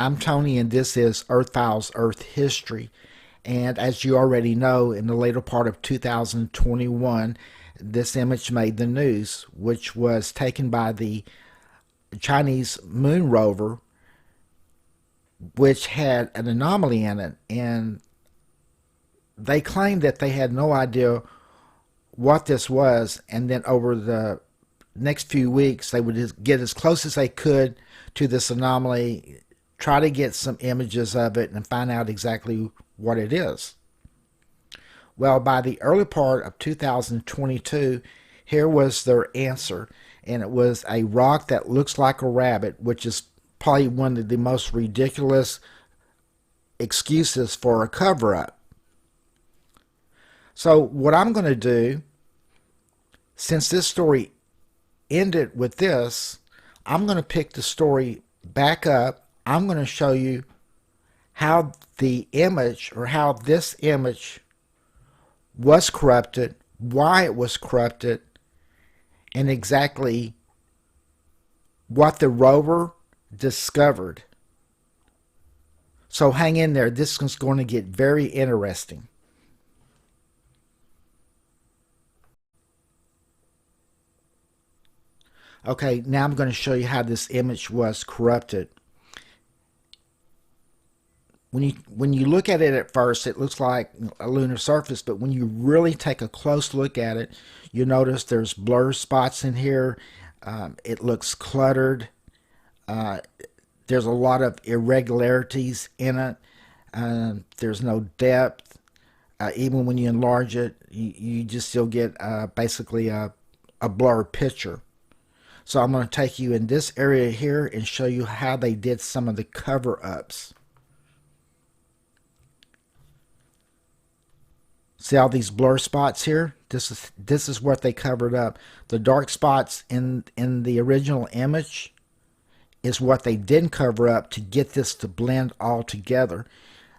I'm Tony, and this is Earth Files Earth History. And as you already know, in the later part of 2021, this image made the news, which was taken by the Chinese moon rover, which had an anomaly in it. And they claimed that they had no idea what this was. And then over the next few weeks, they would just get as close as they could to this anomaly, try to get some images of it, and find out exactly what it is. Well, by the early part of 2022, here was their answer, and it was a rock that looks like a rabbit, which is probably one of the most ridiculous excuses for a cover up. So, what I'm going to do, since this story ended with this, I'm going to pick the story back up. I'm going to show you how the image, or how this image was corrupted, why it was corrupted, and exactly what the rover discovered. So hang in there. This is going to get very interesting. Okay, now I'm going to show you how this image was corrupted. When you look at it at first, it looks like a lunar surface, but when you really take a close look at it, you notice there's blur spots in here. It looks cluttered. There's a lot of irregularities in it. There's no depth. Even when you enlarge it, you just still get basically a blurred picture. So I'm going to take you in this area here and show you how they did some of the cover-ups. See all these blur spots here? This is what they covered up. The dark spots in the original image is what they didn't cover up to get this to blend all together.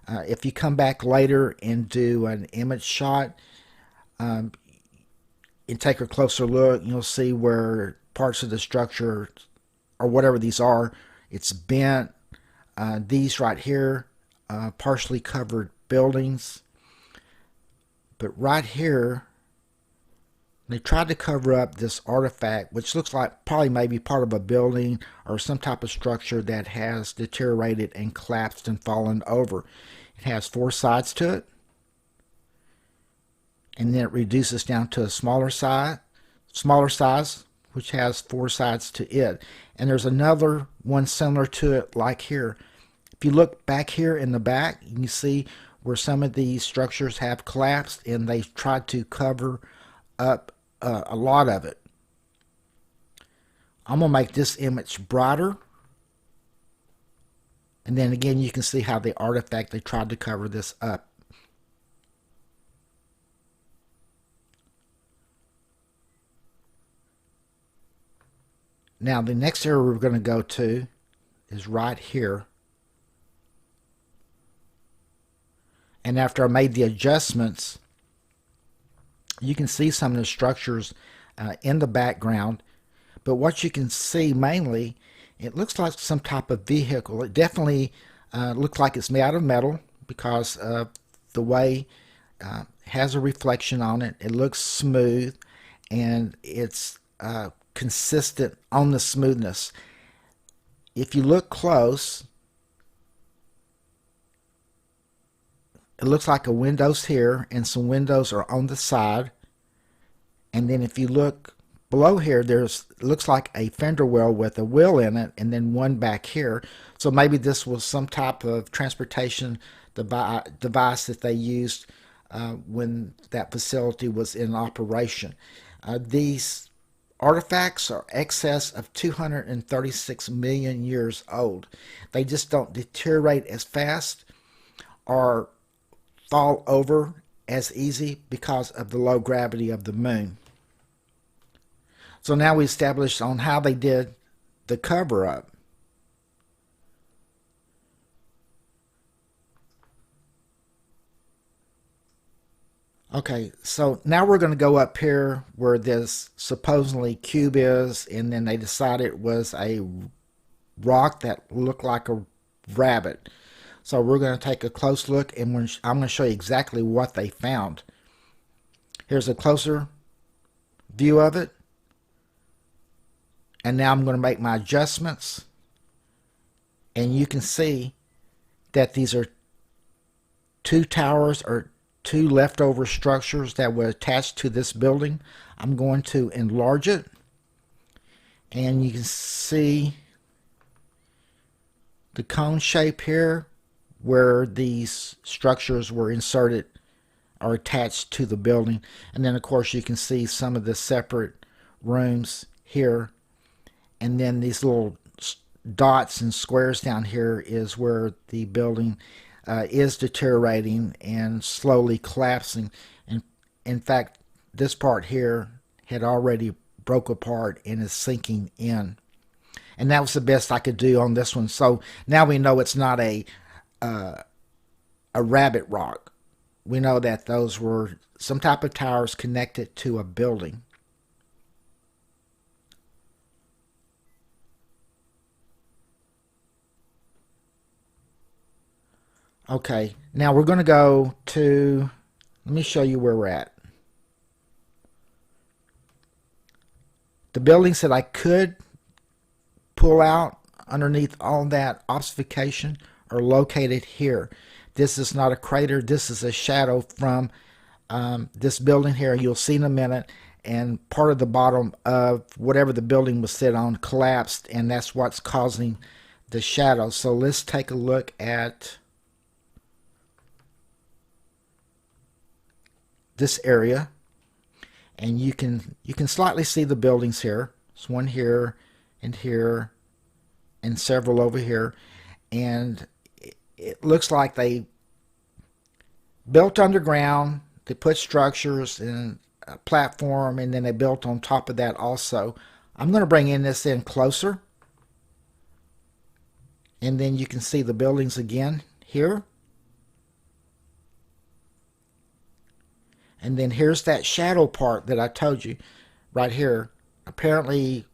If you come back later and do an image shot and take a closer look, you'll see where parts of the structure, or whatever these are, it's bent. These right here, partially covered buildings. But right here, they tried to cover up this artifact, which looks like probably maybe part of a building or some type of structure that has deteriorated and collapsed and fallen over. It has 4 sides to it, and then it reduces down to a smaller size, which has 4 sides to it. And there's another one similar to it, like here. If you look back here in the back, you can see where some of these structures have collapsed, and they tried to cover up a lot of it. I'm going to make this image brighter. And then again, you can see how the artifact, they tried to cover this up. Now, the next area we're going to go to is right here. And after I made the adjustments, you can see some of the structures in the background. But what you can see mainly, it looks like some type of vehicle. It definitely looks like it's made out of metal because of the way it has a reflection on it. It looks smooth, and it's consistent on the smoothness. If you look close, it looks like a windows here, and some windows are on the side. And then if you look below here, it looks like a fender well with a wheel in it, and then one back here. So maybe this was some type of transportation device that they used when that facility was in operation. These artifacts are excess of 236 million years old. They just don't deteriorate as fast or fall over as easy because of the low gravity of the moon. So now we established on how they did the cover up. Okay, so now we're going to go up here where this supposedly cube is, and then they decided it was a rock that looked like a rabbit. So we're going to take a close look, and I'm going to show you exactly what they found. Here's a closer view of it. And now I'm going to make my adjustments. And you can see that these are two towers or two leftover structures that were attached to this building. I'm going to enlarge it. And you can see the cone shape here where these structures were inserted or attached to the building. And then of course you can see some of the separate rooms here. And then these little dots and squares down here is where the building is deteriorating and slowly collapsing. And in fact, this part here had already broke apart and is sinking in. And that was the best I could do on this one. So now we know it's not a rabbit rock. We know that those were some type of towers connected to a building. Okay, now we're going to go to, let me show you where we're at. The buildings that I could pull out underneath all that obfuscation are located here. This is not a crater. This is a shadow from this building here. You'll see in a minute. And part of the bottom of whatever the building was set on collapsed, and that's what's causing the shadow. So let's take a look at this area. And you can slightly see the buildings here. There's one here and several over here. And it looks like they built underground. They put structures and a platform, and then they built on top of that also. I'm going to bring this in closer. And then you can see the buildings again here. And then here's that shadow part that I told you right here. Apparently,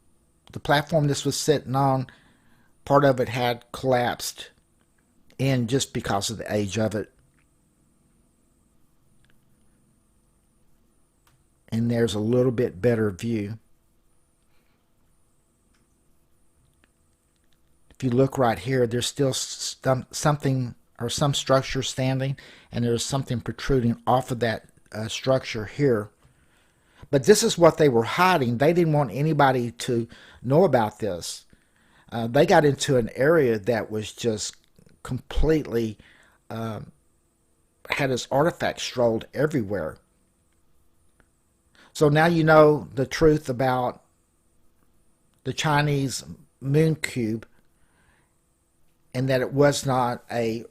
the platform this was sitting on, part of it had collapsed in just because of the age of it. And there's a little bit better view. If you look right here, there's still something or some structure standing, and there's something protruding off of that structure here. But this is what they were hiding. They didn't want anybody to know about this. They got into an area that was just completely had its artifacts strolled everywhere. So now you know the truth about the Chinese moon cube, and that it was not a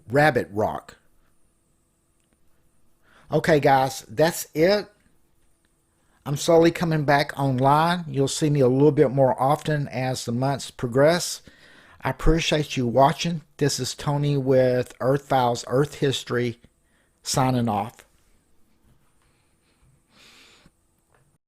rabbit rock. Okay guys, that's it. I'm slowly coming back online. You'll see me a little bit more often as the months progress. I appreciate you watching. This is Tony with Earth Files Earth History signing off.